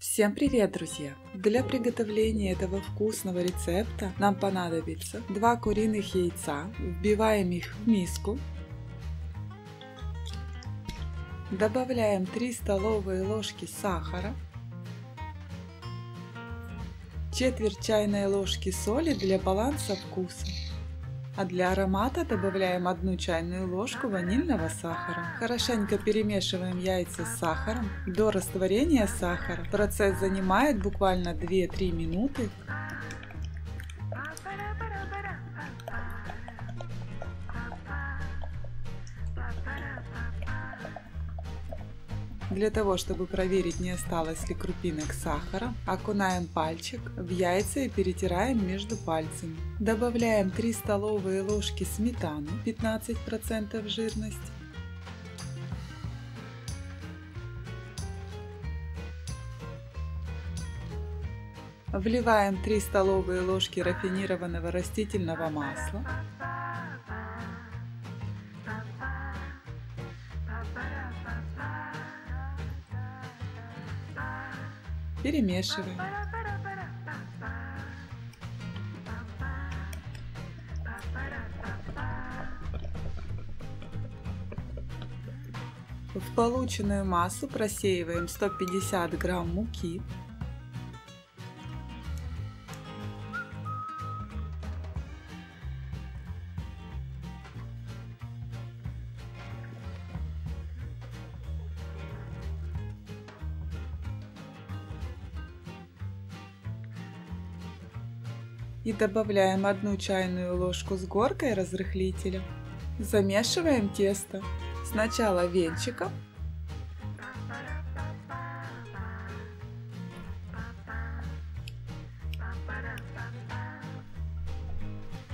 Всем привет, друзья! Для приготовления этого вкусного рецепта нам понадобится 2 куриных яйца. Вбиваем их в миску. Добавляем 3 столовые ложки сахара, четверть чайной ложки соли для баланса вкуса. А для аромата добавляем 1 чайную ложку ванильного сахара. Хорошенько перемешиваем яйца с сахаром до растворения сахара. Процесс занимает буквально 2-3 минуты. Для того, чтобы проверить, не осталось ли крупинок сахара, окунаем пальчик в яйца и перетираем между пальцами. Добавляем 3 столовые ложки сметаны, 15% жирности. Вливаем 3 столовые ложки рафинированного растительного масла. Перемешиваем. В полученную массу просеиваем 150 грамм муки. И добавляем 1 чайную ложку с горкой разрыхлителя. Замешиваем тесто. Сначала венчиком,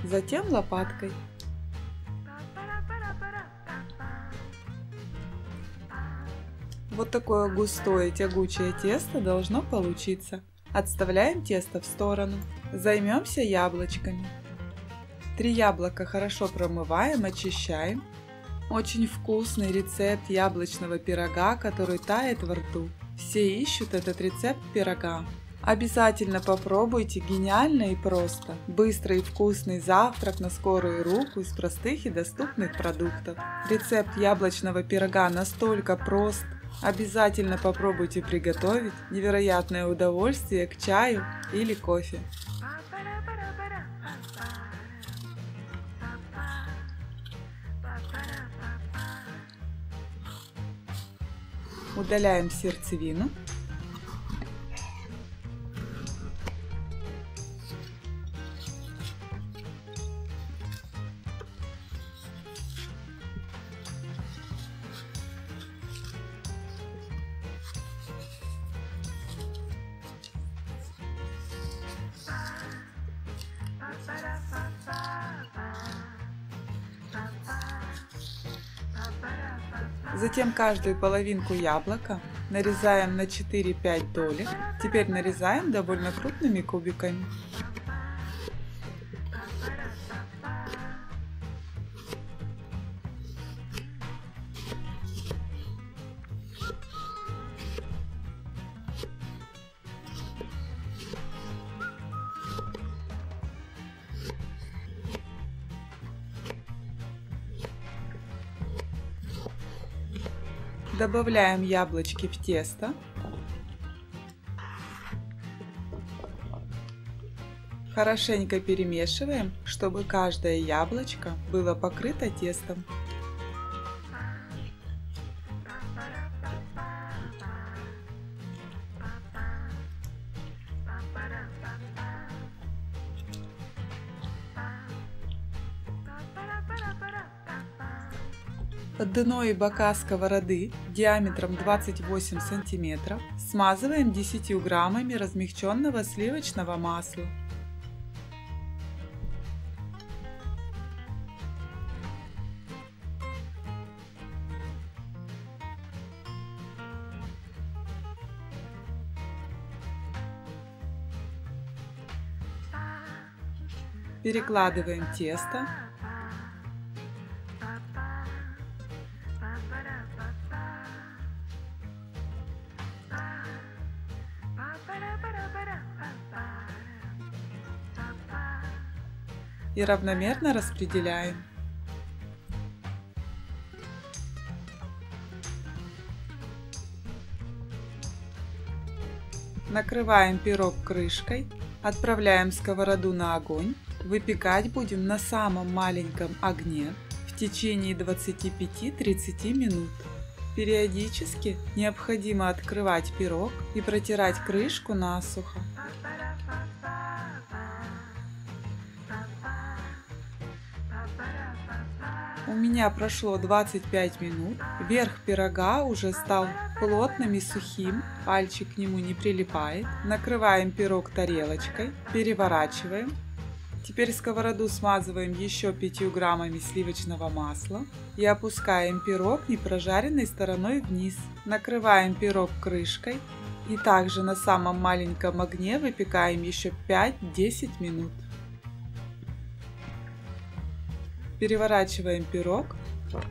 затем лопаткой. Вот такое густое тягучее тесто должно получиться. Отставляем тесто в сторону. Займемся яблочками. 3 яблока хорошо промываем, очищаем. Очень вкусный рецепт яблочного пирога, который тает во рту. Все ищут этот рецепт пирога. Обязательно попробуйте, гениально и просто. Быстрый и вкусный завтрак на скорую руку из простых и доступных продуктов. Рецепт яблочного пирога настолько прост. Обязательно попробуйте приготовить. Невероятное удовольствие к чаю или кофе. Удаляем сердцевину. Затем каждую половинку яблока нарезаем на 4-5 долек. Теперь нарезаем довольно крупными кубиками. Добавляем яблочки в тесто. Хорошенько перемешиваем, чтобы каждое яблочко было покрыто тестом. Дно и бока сковороды диаметром 28 см смазываем 10 граммами размягченного сливочного масла. Перекладываем тесто. и равномерно распределяем. Накрываем пирог крышкой, отправляем сковороду на огонь. Выпекать будем на самом маленьком огне в течение 25-30 минут. Периодически необходимо открывать пирог и протирать крышку насухо. У меня прошло 25 минут, верх пирога уже стал плотным и сухим, пальчик к нему не прилипает. Накрываем пирог тарелочкой, переворачиваем. Теперь сковороду смазываем еще 5 граммами сливочного масла и опускаем пирог непрожаренной стороной вниз. Накрываем пирог крышкой и также на самом маленьком огне выпекаем еще 5-10 минут. Переворачиваем пирог.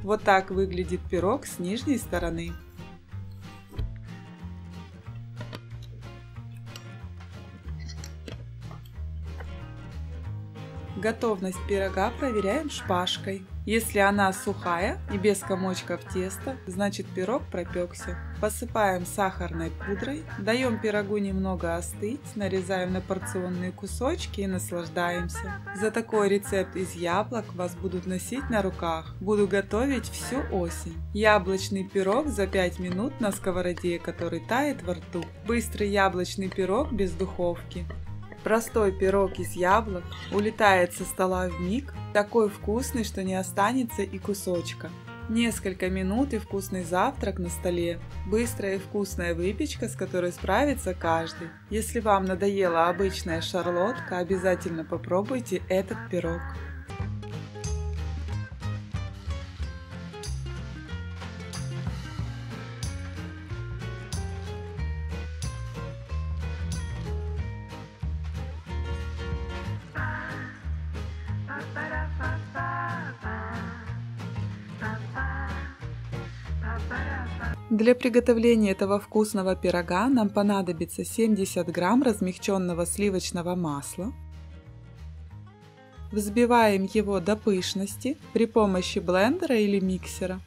Вот так выглядит пирог с нижней стороны. Готовность пирога проверяем шпажкой. Если она сухая и без комочков теста, значит пирог пропекся. Посыпаем сахарной пудрой, даем пирогу немного остыть, нарезаем на порционные кусочки и наслаждаемся. За такой рецепт из яблок вас будут носить на руках. Буду готовить всю осень. Яблочный пирог за 5 минут на сковороде, который тает во рту. Быстрый яблочный пирог без духовки. Простой пирог из яблок улетает со стола вмиг, такой вкусный, что не останется и кусочка. Несколько минут и вкусный завтрак на столе. Быстрая и вкусная выпечка, с которой справится каждый. Если вам надоела обычная шарлотка, обязательно попробуйте этот пирог. Для приготовления этого вкусного пирога нам понадобится 70 грамм размягченного сливочного масла. Взбиваем его до пышности при помощи блендера или миксера.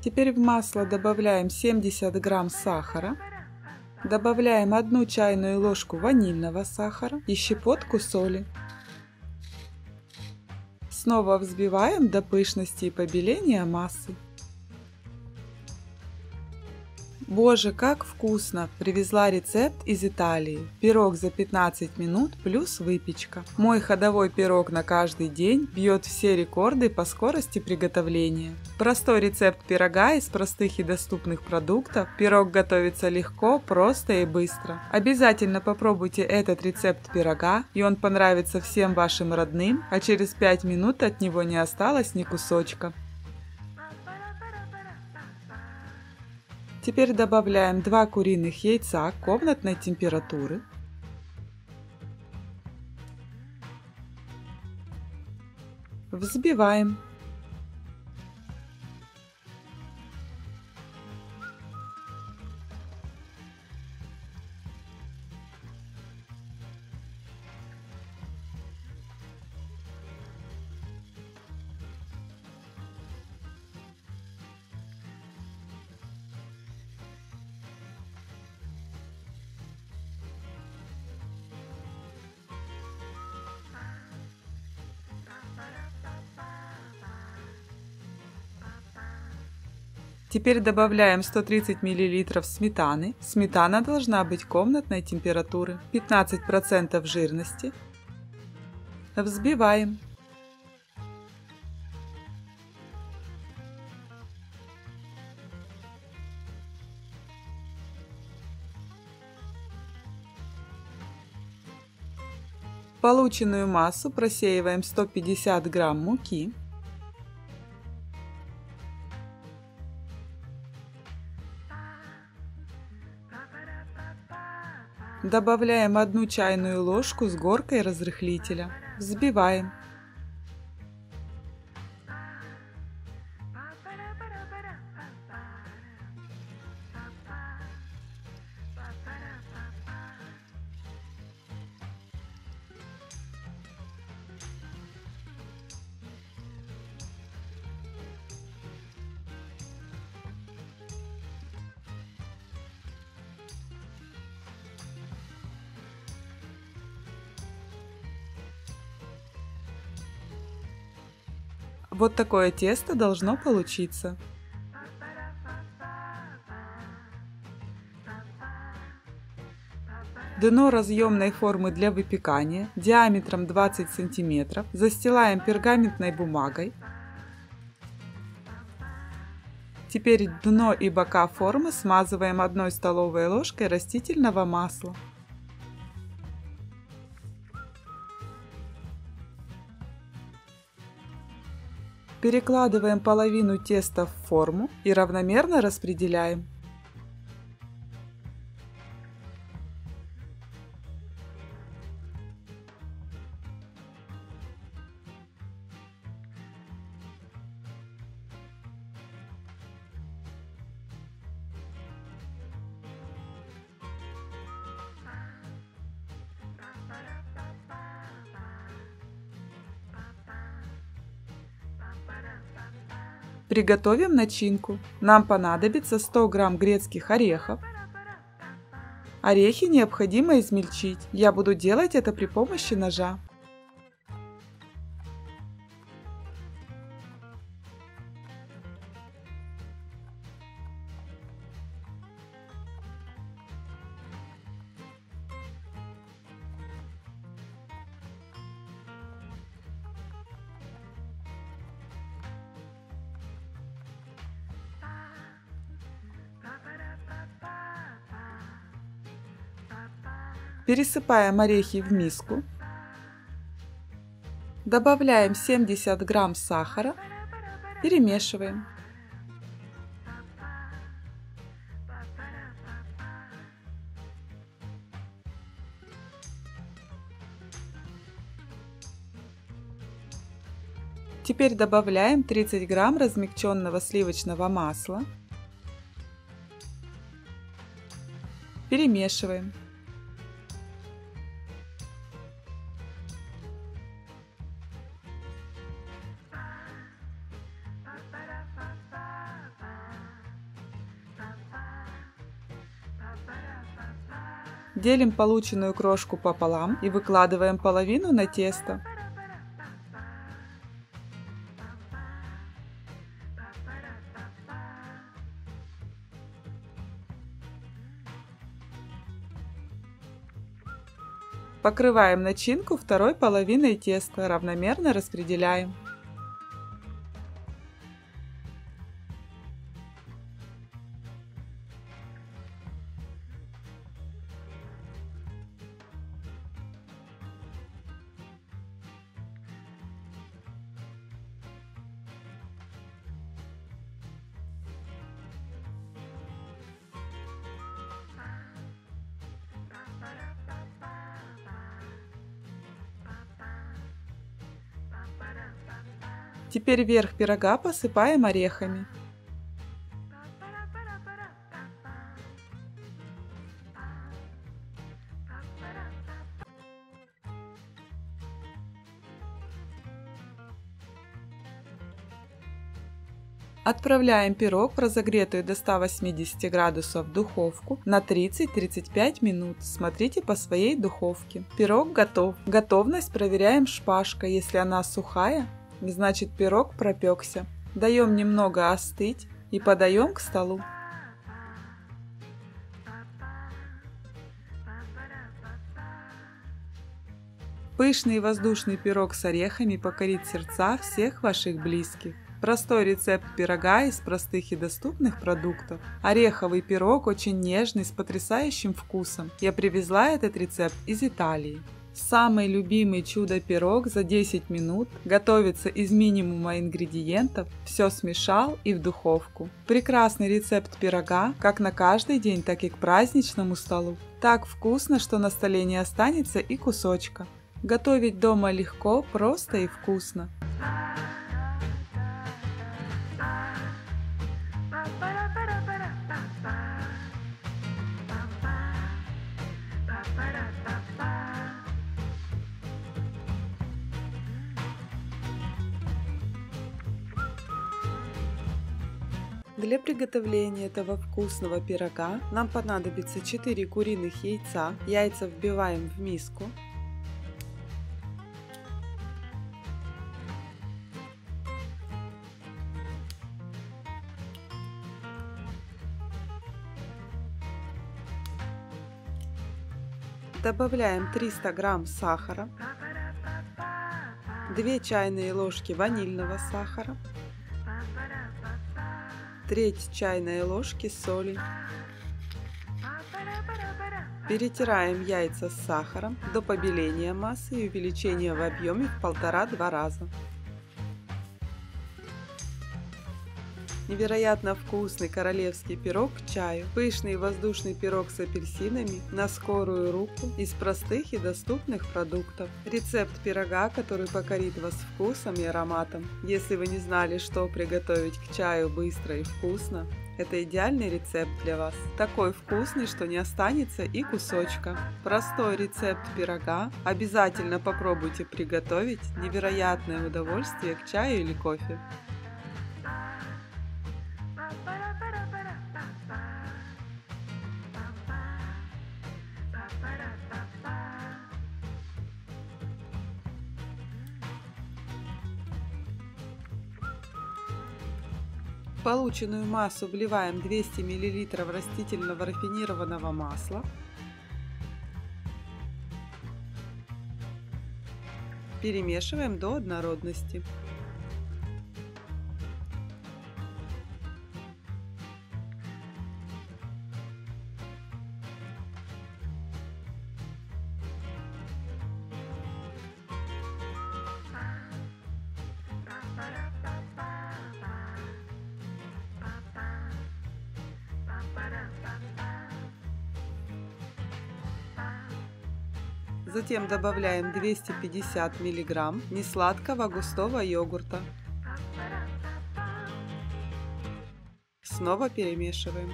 Теперь в масло добавляем 70 грамм сахара, добавляем 1 чайную ложку ванильного сахара и щепотку соли. Снова взбиваем до пышности и побеления массы. Боже, как вкусно! Привезла рецепт из Италии. Пирог за 15 минут плюс выпечка. Мой ходовой пирог на каждый день бьет все рекорды по скорости приготовления. Простой рецепт пирога из простых и доступных продуктов. Пирог готовится легко, просто и быстро. Обязательно попробуйте этот рецепт пирога, и он понравится всем вашим родным, а через 5 минут от него не осталось ни кусочка. Теперь добавляем 2 куриных яйца комнатной температуры. Взбиваем. Теперь добавляем 130 мл сметаны. Сметана должна быть комнатной температуры, 15% жирности. Взбиваем. В полученную массу просеиваем 150 грамм муки. Добавляем 1 чайную ложку с горкой разрыхлителя. Взбиваем. Вот такое тесто должно получиться. Дно разъемной формы для выпекания диаметром 20 см застилаем пергаментной бумагой. Теперь дно и бока формы смазываем 1 столовой ложкой растительного масла. Перекладываем половину теста в форму и равномерно распределяем. Приготовим начинку. Нам понадобится 100 грамм грецких орехов. Орехи необходимо измельчить. Я буду делать это при помощи ножа. Пересыпаем орехи в миску. Добавляем 70 грамм сахара. Перемешиваем. Теперь добавляем 30 грамм размягченного сливочного масла. Перемешиваем. Делим полученную крошку пополам и выкладываем половину на тесто. Покрываем начинку второй половиной теста, равномерно распределяем. Теперь верх пирога посыпаем орехами. Отправляем пирог в разогретую до 180 градусов духовку на 30-35 минут. Смотрите по своей духовке. Пирог готов. Готовность проверяем шпажкой. Если она сухая, значит пирог пропекся. Даем немного остыть и подаем к столу. Пышный воздушный пирог с орехами покорит сердца всех ваших близких. Простой рецепт пирога из простых и доступных продуктов. Ореховый пирог очень нежный, с потрясающим вкусом. Я привезла этот рецепт из Италии. Самый любимый чудо-пирог за 10 минут готовится из минимума ингредиентов, все смешал и в духовку. Прекрасный рецепт пирога как на каждый день, так и к праздничному столу. Так вкусно, что на столе не останется и кусочка. Готовить дома легко, просто и вкусно. Для приготовления этого вкусного пирога нам понадобится 4 куриных яйца. Яйца вбиваем в миску. Добавляем 300 грамм сахара, 2 чайные ложки ванильного сахара, треть чайной ложки соли. Перетираем яйца с сахаром до побеления массы и увеличения в объеме в 1,5-2 раза. Невероятно вкусный королевский пирог к чаю. Пышный воздушный пирог с апельсинами на скорую руку из простых и доступных продуктов. Рецепт пирога, который покорит вас вкусом и ароматом. Если вы не знали, что приготовить к чаю быстро и вкусно, это идеальный рецепт для вас. Такой вкусный, что не останется и кусочка. Простой рецепт пирога. Обязательно попробуйте приготовить. Невероятное удовольствие к чаю или кофе. В полученную массу вливаем 200 мл растительного рафинированного масла. Перемешиваем до однородности. Затем добавляем 250 мг несладкого густого йогурта. Снова перемешиваем.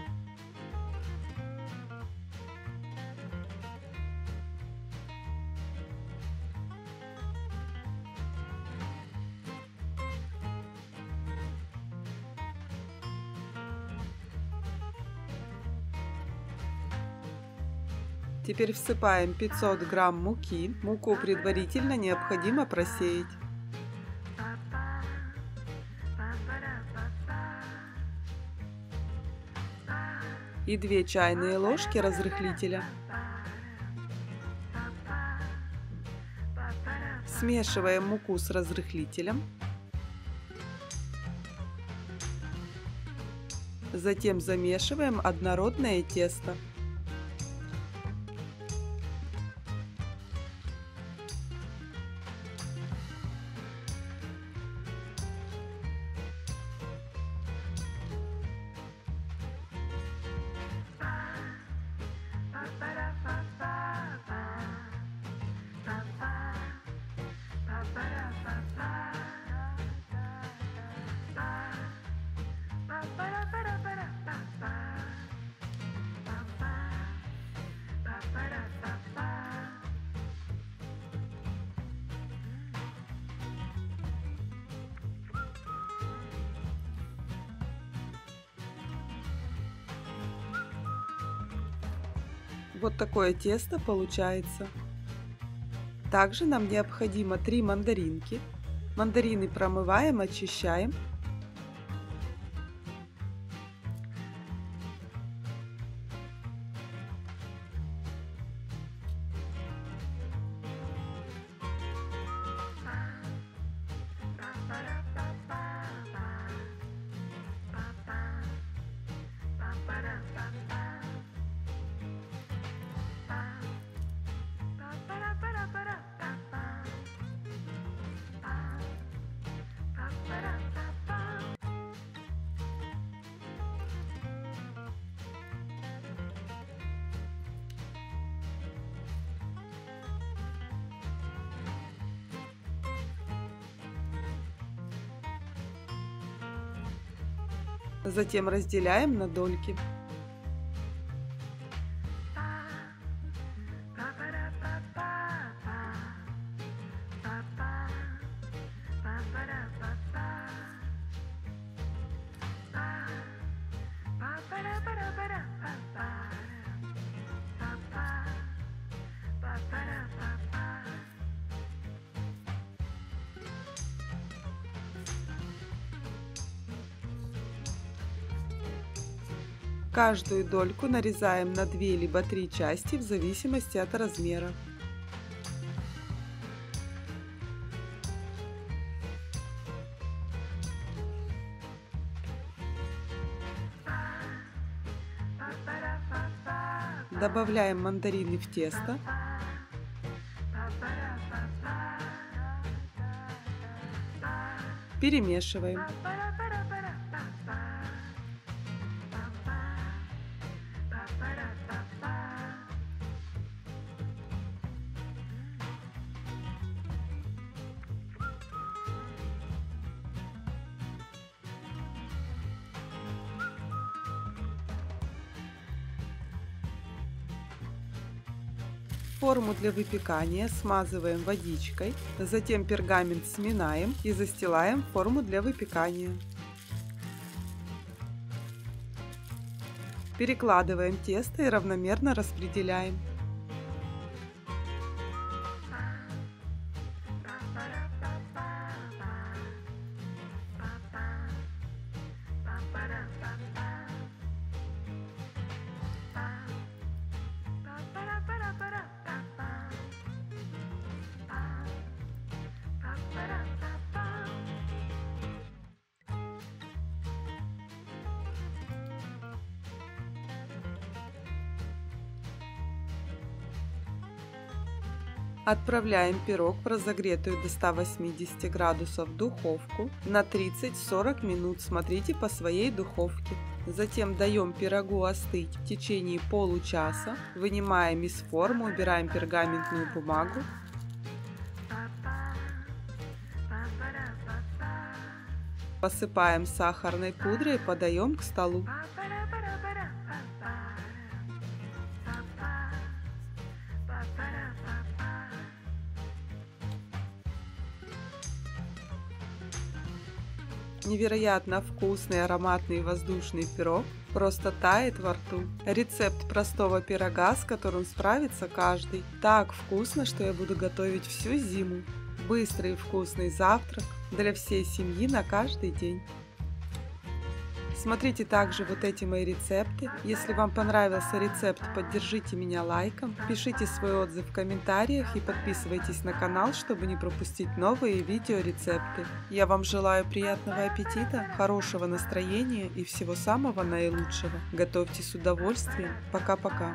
Теперь всыпаем 500 грамм муки. Муку предварительно необходимо просеять. И 2 чайные ложки разрыхлителя. Смешиваем муку с разрыхлителем. Затем замешиваем однородное тесто. Вот такое тесто получается. Также нам необходимо 3 мандаринки. Мандарины промываем, очищаем. Затем разделяем на дольки. Каждую дольку нарезаем на 2 либо 3 части в зависимости от размера. Добавляем мандарины в тесто. Перемешиваем. Форму для выпекания смазываем водичкой, затем пергамент сминаем и застилаем форму для выпекания. Перекладываем тесто и равномерно распределяем. Отправляем пирог в разогретую до 180 градусов духовку на 30-40 минут, смотрите по своей духовке. Затем даем пирогу остыть в течение получаса, вынимаем из формы, убираем пергаментную бумагу. Посыпаем сахарной пудрой и подаем к столу. Невероятно вкусный, ароматный воздушный пирог просто тает во рту. Рецепт простого пирога, с которым справится каждый. Так вкусно, что я буду готовить всю зиму. Быстрый и вкусный завтрак для всей семьи на каждый день. Смотрите также вот эти мои рецепты. Если вам понравился рецепт, поддержите меня лайком, пишите свой отзыв в комментариях и подписывайтесь на канал, чтобы не пропустить новые видеорецепты. Я вам желаю приятного аппетита, хорошего настроения и всего самого наилучшего. Готовьте с удовольствием. Пока-пока.